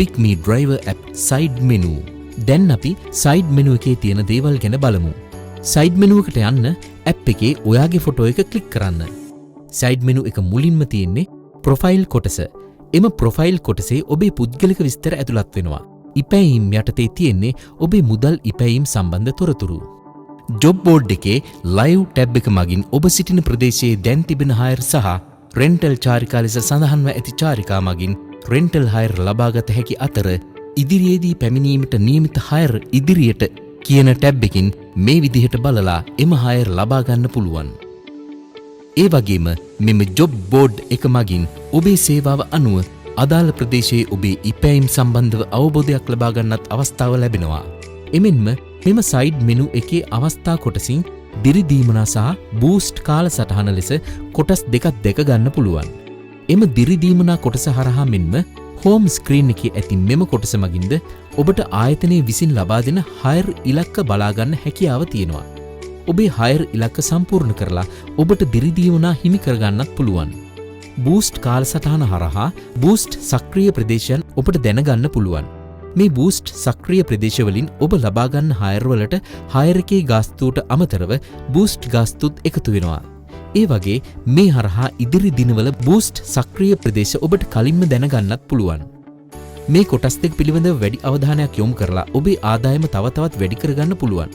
Pick Me Driver app side menu. දැන් අපි side menu එකේ තියෙන දේවල් ගැන බලමු. side menu එකට යන්න app එකේ ඔයාගේ ෆොටෝ එක ක්ලික් කරන්න. side menu එක මුලින්ම තියෙන්නේ profile කොටස. එම profile කොටසේ ඔබේ පුද්ගලික විස්තර ඇතුළත් වෙනවා. ඉපැයීම් යටතේ තියෙන්නේ ඔබේ මුදල් ඉපැයීම් සම්බන්ධ තොරතුරු. job board එකේ live tab එක මගින් ඔබ සිටින ප්‍රදේශයේ දැන් තිබෙන hire සහ rental චාරිකා ලෙස සඳහන්ව ඇති චාරිකා මගින් rental hire ලබාගත හැකි අතර ඉදිරියේදී පැමිණීමට නියමිත hire ඉදිරියට කියන tab එකකින් මේ විදිහට බලලා එම hire ලබා ගන්න පුළුවන්. ඒ වගේම මෙම job board එක මගින් ඔබේ සේවාව අනුව අදාළ ප්‍රදේශයේ ඔබේ ඉපැයීම් සම්බන්ධව අවබෝධයක් ලබා ගන්නත් අවස්ථාව ලැබෙනවා. එමෙන්ම මෙම side menu එකේ අවස්ථා කොටසින් දිරිදීමනා සහ boost කාලසටහන ලෙස කොටස් දෙකක් දැක ගන්න පුළුවන්. එම දිරිදීමනා කොටස හරහා මෙන්ම home screen එකේ ඇති මෙම කොටස මගින්ද ඔබට ආයතනයේ විසින් ලබා දෙන hire ඉලක්ක බලා ගන්න හැකියාව තියෙනවා. ඔබේ hire ඉලක්ක සම්පූර්ණ කරලා ඔබට දිරිදීමනා හිමි කර ගන්නත් පුළුවන්. boost කාලසටහන හරහා boost සක්‍රීය ප්‍රදේශයන් ඔබට දැනගන්න පුළුවන්. මේ boost සක්‍රීය ප්‍රදේශවලින් ඔබ ලබා ගන්න hire වලට hire එකේ ගාස්තුවට අමතරව boost ගාස්තුත් එකතු වෙනවා. ඒ වගේ මේ හරහා ඉදිරි දිනවල boost සක්‍රීය ප්‍රදේශ ඔබට කලින්ම දැනගන්නත් පුළුවන්. මේ කොටස් දෙක පිළිබඳව වැඩි අවධානයක් යොමු කරලා ඔබේ ආදායම තව තවත් වැඩි කරගන්න පුළුවන්.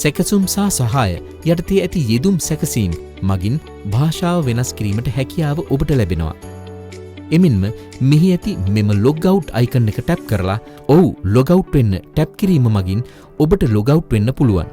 සැකසුම් සහ සහාය යටතේ ඇති යෙදුම් සැකසීම් මගින් භාෂාව වෙනස් කිරීමට හැකියාව ඔබට ලැබෙනවා. එමින්ම මෙහි ඇති මෙම log out icon එක ටැප් කරලා ලොග් අවුට් වෙන්න ටැප් කිරීම මගින් ඔබට log out වෙන්න පුළුවන්.